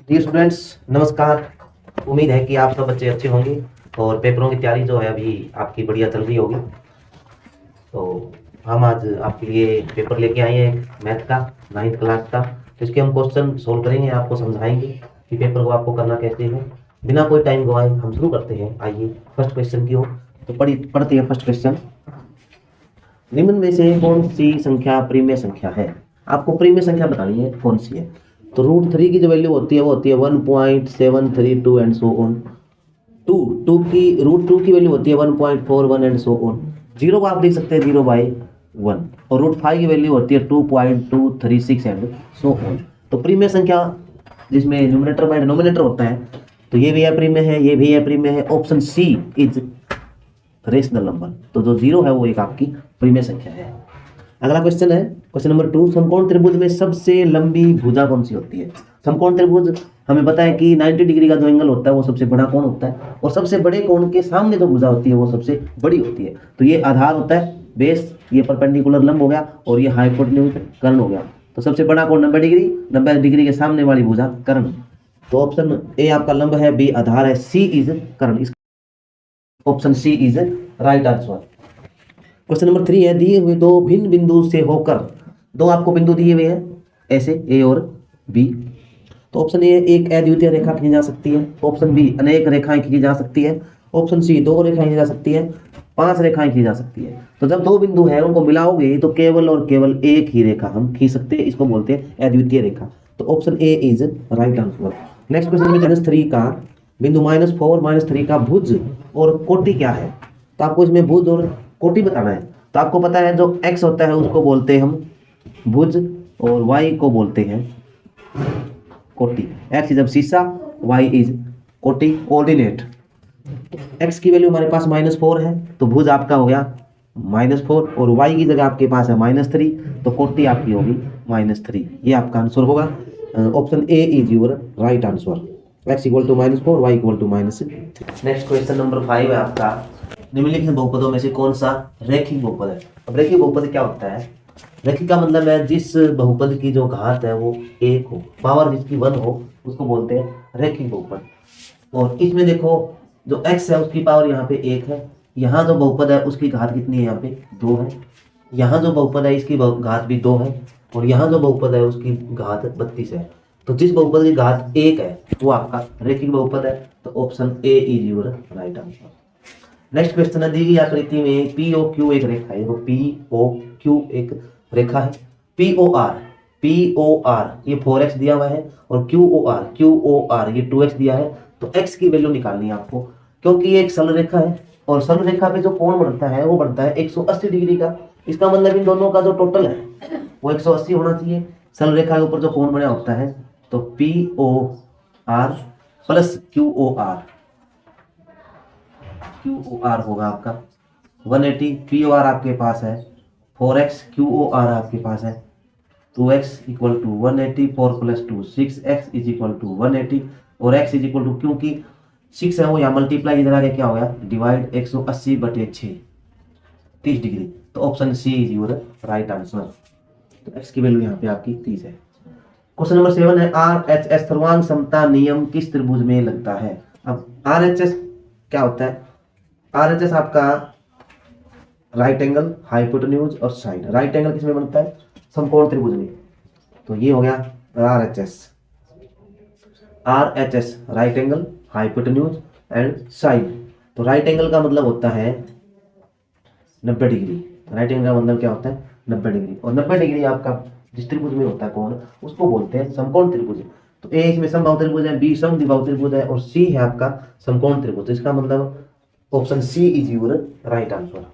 Dear students, नमस्कार। उम्मीद है कि आप सब बच्चे अच्छे होंगे और पेपरों की तैयारी जो है अभी आपकी बढ़िया चल रही होगी। तो हम आज आपके लिए पेपर लेके आए हैं मैथ का, 9th क्लास का। तो इसके हम क्वेश्चन सोल्व करेंगे, आपको समझाएंगे कि पेपर को आपको करना कैसे है। बिना कोई टाइम गवाए हम शुरू करते हैं। आइए फर्स्ट क्वेश्चन की ओर। तो पढ़ते हैं फर्स्ट क्वेश्चन। निम्न में से कौन सी संख्या प्रीमिय संख्या है? आपको प्रीमिय संख्या बतानी है कौन सी है। तो √3 की जो वैल्यू होती है वो होती है 1.732 एंड सो ऑन। टू की √2 की वैल्यू होती है 1.41 एंड सो ऑन। जीरो को आप देख सकते हैं 0/1 और √5 की वैल्यू होती है 2.236 एंड सो ऑन। तो प्रीमिय संख्या जिसमें न्यूमरेटर में डिनोमिनेटर होता है, तो ये भी है प्रीमिय है, ये भी है प्रीमिय है। Option C is rational number. तो जो जीरो है वो एक आपकी प्रीमिय संख्या है। अगला क्वेश्चन है क्वेश्चन नंबर 2। समकोण त्रिभुज में सबसे लंबी भुजा कौन सी होती है? समकोण त्रिभुज हमें पता है कि 90 डिग्री का जो एंगल होता है वो सबसे बड़ा कोण होता है, और सबसे बड़े कोण के सामने जो भुजा होती है वो सबसे बड़ी होती है। तो ये आधार होता है बेस, ये परपेंडिकुलर लंब हो गया, और ये हाइपोटेन्यूज कर्ण हो गया। तो सबसे बड़ा कोण 90 डिग्री, 90 डिग्री के सामने वाली भुजा कर्ण। तो ऑप्शन ए आपका लंब है, बी आधार है, सी इज कर्ण। Option C is right answer. Question number 3 है, दिए हुए दो भिन्न बिंदु से होकर, दो आपको बिंदु दिए हुए हैं ऐसे ए और बी। तो ऑप्शन ए एक अद्वितीय रेखा खींची जा सकती है, ऑप्शन बी अनेक रेखाएं खींची जा सकती है, ऑप्शन सी दो रेखाएं खींची जा सकती है, 5 रेखाएं खींची जा सकती है। तो जब दो बिंदु है उनको मिलाओगे तो केवल और केवल एक ही रेखा हम खींच सकते हैं, इसको बोलते हैं अद्वितीय रेखा। तो option A is right answer. Next question में -3 का बिंदु -4 -3 का भुज और कोटि क्या है? तो आपको इसमें भुज और कोटि बताना है। तो आपको पता है जो x होता है उसको बोलते हैं हम भुज, और y को बोलते हैं कोटि। x इज अब शीशा, y इज कोटि ऑर्डिनेट। x की वैल्यू हमारे पास -4 है, तो भुज आपका हो गया -4, और y की जगह आपके पास है -3, तो कोटि आपकी होगी -3। ये आपका आंसर होगा। Option A is your right answer. x = -4, y = -3। Next question number 5 है आपका, निम्नलिखित बहुपदों में से कौन सा रेखिक बहुपद है? अब रेखिक बहुपद क्या होता है? रेखिक का मतलब है जिस बहुपद की जो घात है वो 1 हो, पावर जिसकी 1 हो, उसको बोलते हैं रेखिक बहुपद। और इसमें देखो जो x है उसकी पावर यहाँ पे 1 है, यहाँ जो बहुपद है उसकी घात कितनी है? यहाँ पे 2 है, यहाँ जो बहुपद है इसकी घात भी 2 है, और यहाँ जो बहुपद है उसकी घात 32 है। तो जिस बहुपद की घात 1 है वो आपका रेखिक बहुपद है। तो option A is your right answer. Next question है, दी गई आकृति में पी ओ क्यू एक रेखा है। पी ओ क्यू एक रेखा है। पी ओ आर ये 4x दिया हुआ है, और क्यू ओ आर ये 2x दिया है। तो x की वैल्यू निकालनी है आपको, क्योंकि ये एक सरल रेखा है, और सरल रेखा पे जो कोण बनता है वो बनता है 180 डिग्री का। इसका मतलब इन दोनों का जो टोटल है वो 180 होना चाहिए। सरल रेखा के ऊपर जो कोण बना होता है, तो P O R plus Q O R होगा आपका 180। पी ओ आर आपके पास है 4x, क्यू ओ आर आपके पास है 2x = 180, 4 + 2 6x = 180, और x = क्योंकि 6 है वो यहाँ मल्टीप्लाई इधर आके क्या हो गया डिवाइड 180/6 30 डिग्री। तो option C is your right answer. तो x की वैल्यू यहाँ पे आपकी 30 है। क्वेश्चन नंबर 7 है, RHS सर्वांग समता नियम किस त्रिभुज में लगता है? अब RHS क्या होता है? RHS आपका राइट एंगल, हाइपोटेन्यूज और साइड। राइट एंगल किसमें बनता है? समकोण त्रिभुज में। तो ये हो गया RHS right angle, hypotenuse and side. तो राइट एंगल का मतलब होता है 90 डिग्री। राइट एंगल का मतलब क्या होता है? 90 डिग्री। और 90 डिग्री आपका जिस त्रिभुज में होता है कोण, उसको बोलते हैं समकोण त्रिभुज। तो ए इसमें समबाहु त्रिभुज है, बी समद्विबाहु त्रिभुज है, और सी है आपका समकोण त्रिभुज। तो इसका मतलब option C is your right answer.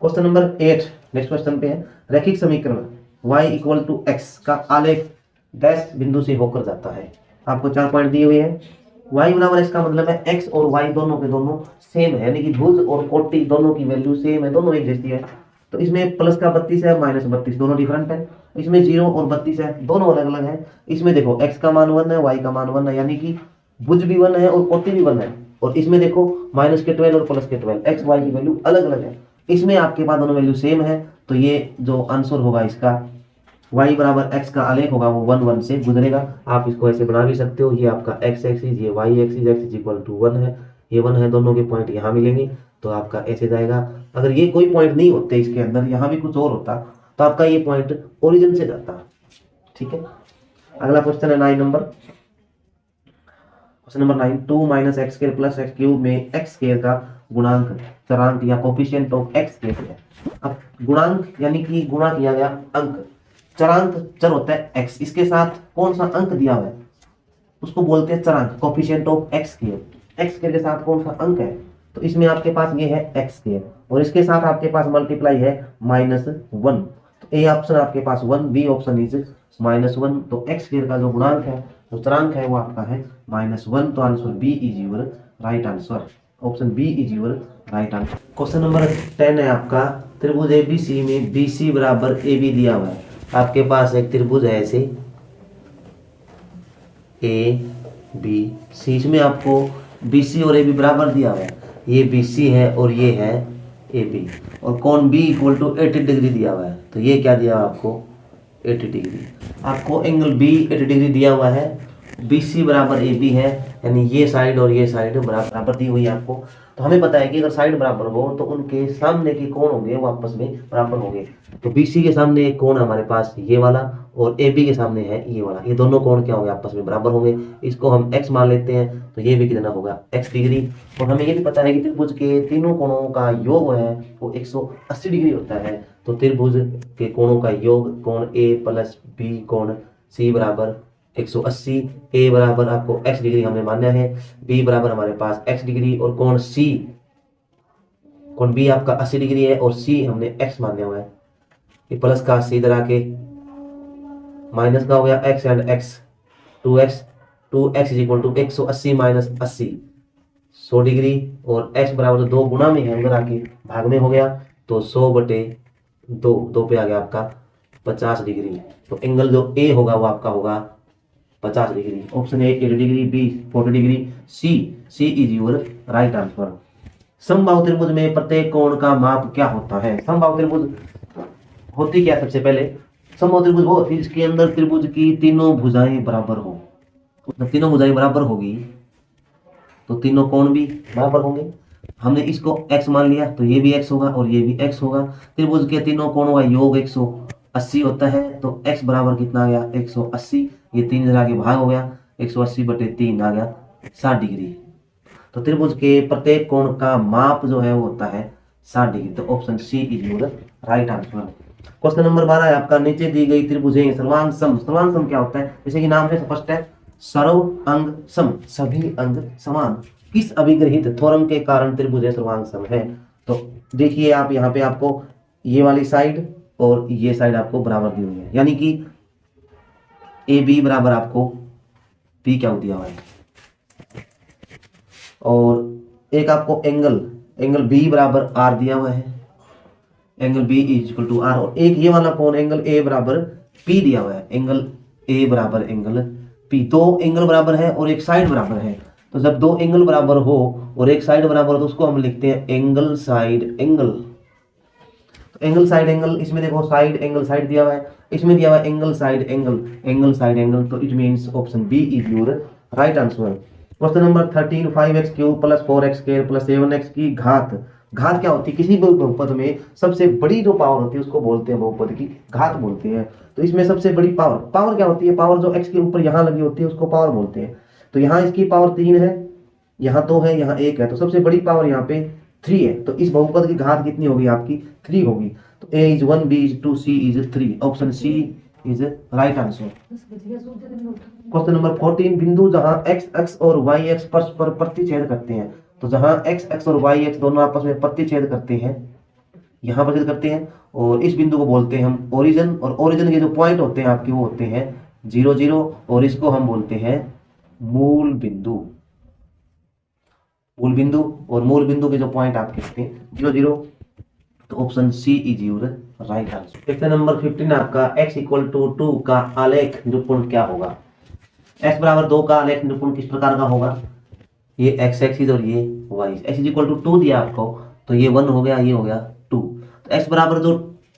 Question number 8 next question पे है, रैखिक समीकरण y = x का आलेख डैश बिंदु से होकर जाता है। आपको 4 पॉइंट दिए हुए हैं। y = x का मतलब है x और y दोनों के दोनों सेम है, यानी कि भुज और कोटि दोनों की वैल्यू सेम है, दोनों एक जैसी है। तो इसमें प्लस का 32 है, -32 दोनों डिफरेंट है। इसमें 0 और 32 है, दोनों अलग अलग है। इसमें देखो x का मान 1 है, y का मान 1 है, यानी कि भुज भी 1 है और कोटि भी 1 है। और इसमें देखो -12 और +12 x y की वैल्यू अलग अलग है। इसमें आपके पास दोनों वैल्यू सेम है, तो ये जो आंसर होगा इसका y बराबर x का आलेख होगा वो 1 1 से गुजरेगा। आप इसको ऐसे बना भी सकते हो, ये आपका x एक्सिस, ये y axis, x is equal to 1 है, ये 1 है, दोनों के पॉइंट यहाँ मिलेंगे तो आपका ऐसे जाएगा। अगर ये कोई पॉइंट नहीं होते इसके अंदर, यहाँ भी कुछ और होता तो आपका ये पॉइंट ओरिजिन से जाता। ठीक है, अगला क्वेश्चन है 9 number. Question number 9, 2 minus x square plus x cube में एक्स स्क्वायर का गुणांक चरांक या कोफिशिएंट ऑफ एक्स स्क्वायर है। अब गुणांक यानी कि गुणा किया गया अंक, चरांक चर होता है एक्स, इसके साथ कौन सा अंक दिया हुआ है उसको बोलते हैं चरांक, coefficient of X square. X square के साथ कौन सा अंक है, तो इसमें आपके पास ये है एक्स स्क्वायर और इसके साथ आपके पास मल्टीप्लाई है -1, तो ए ऑप्शन आपके पास 1, बी ऑप्शन इज -1। तो एक्स स्क्वायर का जो गुणांक है, जो चरांक है वो आपका है -1। तो answer B is your right answer, option B is your right answer. Question number 10 है आपका, त्रिभुज एबीसी में बीसी बराबर एबी दिया हुआ है। आपके पास एक त्रिभुज है ऐसे ए बी सी, इसमें आपको बीसी और एबी बराबर दिया हुआ है, ये बीसी है और ये है एबी, और कोण बी इक्वल टू 80 डिग्री दिया हुआ है। तो ये क्या दिया हुआ है आपको 80 डिग्री, आपको एंगल बी 80 डिग्री दिया हुआ है, बीसी बराबर एबी है, यानी ये साइड और ये साइड बराबर दी हुई है आपको। तो हमें पता है कि अगर साइड बराबर हो तो उनके सामने के कोण होंगे वो आपस में बराबर होंगे। तो बीसी के सामने एक कोण हमारे पास ये वाला और एबी के सामने है ये वाला, ये दोनों कोण क्या होंगे आपस में बराबर होंगे। इसको हम x मान लेते हैं, तो ये भी कितना होगा x डिग्री। और हमें ये भी पता है कि त्रिभुज के तीनों कोणों का योग है वो 180 डिग्री होता है। तो त्रिभुज के कोणों का योग कोण a प्लस बी कोण c बराबर 180, a बराबर आपको x डिग्री हमने माना है, b बराबर हमारे पास x डिग्री, और कोण c, कोण b आपका 80 डिग्री है और c हमने x माना हुआ है। ये प्लस का c इधर आके माइनस का हो गया x and x, 2x is equal to 180 minus 80 100 degree, और x बराबर 2 गुना में है, अंदर आके भाग में हो गया तो 100/2, 2 पे आ गया आपका 50 डिग्री। तो एंगल जो a होगा वो आपका होगा 50 degree, option A 80 degree, B 40 degree, C is your right answer. समबाहु त्रिभुज में प्रत्येक कोण का माप क्या होता है। समबाहु त्रिभुज होती क्या, सबसे पहले समबाहु त्रिभुज वो होती है जिसके अंदर त्रिभुज की तीनों भुजाएं बराबर हो। जब तीनों भुजाएं बराबर होगी तो तीनों कोण भी बराबर होंगे। हमने इसको x मान लिया तो ये भी x होगा और ये भी x होगा। त्रिभुज के तीनों कोणों का योग 180 होता है, तो x बराबर कितना आ गया 180, ये 3 इधर आगे भाग हो गया, 180/3 आ गया 60 डिग्री। तो त्रिभुज के प्रत्येक कोण का माप जो है वो होता है 60 डिग्री। तो option C is your right answer. Question number 12 है आपका, नीचे दी गई त्रिभुजें सर्वांग सम। सर्वांग सम क्या होता है, जैसे कि नाम से स्पष्ट है, सर्व अंग सम, सभी अंग समान, किस अभिग्रहित थ्योरम के कारण त्रिभुज सर्वांग सम है। तो देखिए आप यहाँ पे आपको ये वाली साइड और ये साइड आपको बराबर दी हुई है, यानी कि ए बी बराबर आपको पी क्या दिया हुआ है, और एक आपको एंगल बी बराबर आर दिया हुआ है, angle B is equal to R, और एक ये वाला कोण एंगल ए बराबर पी दिया हुआ है, एंगल ए बराबर एंगल पी। दो एंगल बराबर है और एक साइड बराबर है, तो जब दो एंगल बराबर हो और एक साइड बराबर हो तो उसको हम लिखते हैं एंगल साइड एंगल। तो एंगल साइड एंगल, इसमें देखो साइड एंगल साइड दिया हुआ है, इसमें दिया हुआ है angle side angle side angle, तो it means option B is your right answer. Question number 13, 5x³ + 4x² + 7x की घात क्या होती है। किसी भी बहुपद में सबसे बड़ी जो पावर होती है उसको बोलते हैं बहुपद की घात बोलते हैं। तो इसमें सबसे बड़ी पावर क्या होती है, पावर जो x के ऊपर यहाँ लगी होती है उसको पावर बोलते हैं। तो यहाँ इसकी पावर 3 है, यहाँ 2 है, यहाँ 1 है, तो सबसे बड़ी पावर यहाँ पे 3 है। तो इस बहुपद की घात कितनी होगी आपकी 3 होगी। तो a is 1, b is 2, c is 3, option C is right answer. Question number 14, बिंदु जहां x अक्ष और y अक्ष परस्पर प्रतिच्छेद करते हैं। तो जहां x अक्ष और y अक्ष दोनों आपस में प्रतिच्छेद करते हैं, यहाँ प्रतिच्छेद करते हैं, और इस बिंदु को बोलते हैं हम ओरिजिन, और ओरिजिन के जो पॉइंट होते हैं आपके वो होते हैं 0 0, और इसको हम बोलते हैं मूल बिंदु। और मूल बिंदु के जो पॉइंट आपके होते हैं 0 0, तो option C is your right answer. Question number 15 आपका, x = 2 का आलेख निरूपण क्या होगा। x = 2 का आलेख निरूपण किस प्रकार का होगा, ये x एक्सिस और ये y, x = 2 दिया आपको, तो ये 1 हो गया, ये हो गया 2। तो x बराबर जो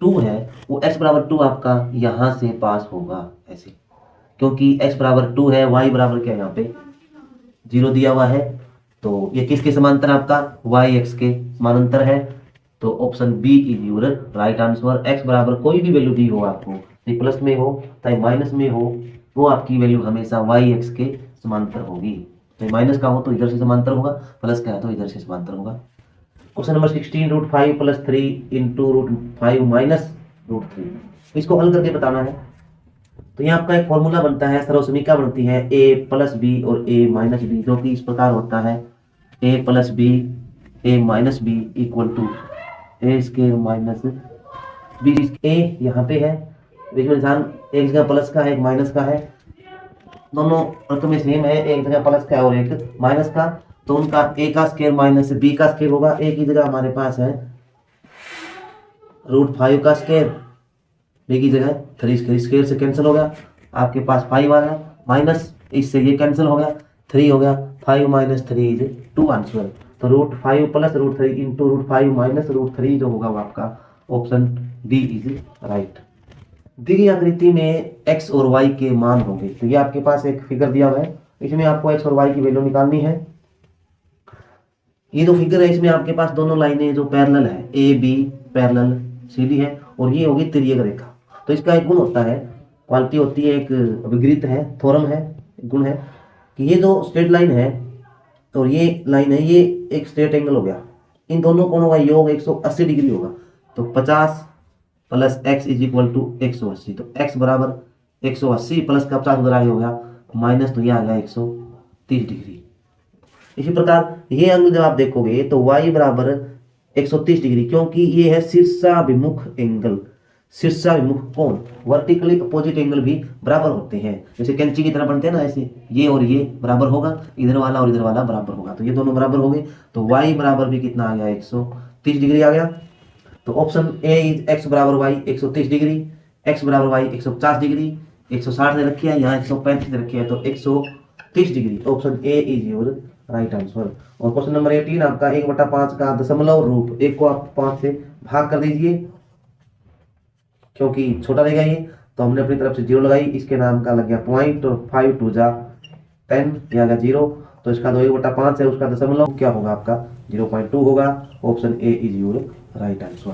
2 है वो x बराबर 2 आपका यहाँ से पास होगा ऐसे, क्योंकि x बराबर 2 है, y बराबर क्या है यहाँ पे 0 दिया हुआ है, तो ये किसके समांतर आपका y x के समानांतर है। तो option B is your right answer. x बराबर कोई भी वैल्यू दी हो आपको, चाहे प्लस में हो चाहे माइनस में हो, वो आपकी वैल्यू हमेशा y x के समांतर होगी। चाहे माइनस का हो तो इधर से समांतर होगा, प्लस का है तो इधर से समांतर होगा। क्वेश्चन नंबर 16 √5 + 3 इंटू √5 माइनस √3, इसको हल करके बताना है। तो यहाँ आपका एक फॉर्मूला बनता है, सर्वसमीका बनती है a + b और a - b, जो कि इस प्रकार होता है a + b a - b = a² - b। a यहाँ पे है, बीच में निशान एक जगह प्लस का है एक माइनस का है, दोनों रकमें सेम है, एक जगह प्लस का है और एक माइनस का, तो उनका a का स्क्वायर माइनस b का स्क्वायर होगा। a की जगह हमारे पास है √5 का स्क्वायर, b की जगह 3 स्क्वायर से कैंसिल हो गया, आपके पास 5 आ गया, माइनस इससे ये कैंसिल हो गया, 3 हो गया, 5 - 3 इज 2 आंसर। तो √5 + √3 इंटू √5 माइनस √3 जो होगा वो आपका ऑप्शन डी इज राइट। दी गई आकृति में x और y के मान होंगे। तो ये आपके पास एक फिगर दिया हुआ है, इसमें आपको x और y की वैल्यू निकालनी है। ये जो फिगर है इसमें आपके पास दोनों लाइनें जो पैरेलल है, ए बी पैरेलल सीधी है, और ये होगी तिर्यक रेखा। तो इसका एक गुण होता है, क्वालिटी होती है, एक विपरीत है, थ्योरम है, गुण है कि ये जो स्ट्रेट लाइन है और ये लाइन है, ये एक स्ट्रेट एंगल हो गया, इन दोनों कोणों का योग 180 डिग्री होगा। तो 50 + x = 180, तो x बराबर 180 प्लस का 50 उधर आगे हो गया माइनस, तो ये आ गया 130 डिग्री। इसी प्रकार ये एंगल जब आप देखोगे तो y बराबर 130 डिग्री, क्योंकि ये है शीर्षाभिमुख एंगल। शीर्षाभिमुख कोण, वर्टिकली अपोजिट एंगल भी बराबर होते हैं, जैसे कैंची की तरह बनते हैं ना, ऐसे ये और ये बराबर होगा, इधर वाला और इधर वाला बराबर होगा, तो ये दोनों बराबर हो गए। तो y बराबर भी कितना आ गया 130 डिग्री आ गया। तो ऑप्शन ए इज x बराबर y 130 डिग्री, x बराबर y 150 डिग्री, 160 ने रखी है, यहाँ 135 ने रखी है, तो 130 degree. Option A is your right answer. और क्वेश्चन नंबर 18 आपका 1/5 का दशमलव रूप, एक को आप 5 से भाग कर दीजिए, क्योंकि छोटा रहेगा ये, तो हमने अपनी तरफ से 0 लगाई, इसके नाम का लग गया पॉइंट, और 5 × 2 = 10, यहाँ का 0, तो इसका 1/5 है, उसका दशमलव क्या होगा आपका 0.2 होगा। Option A is your right answer.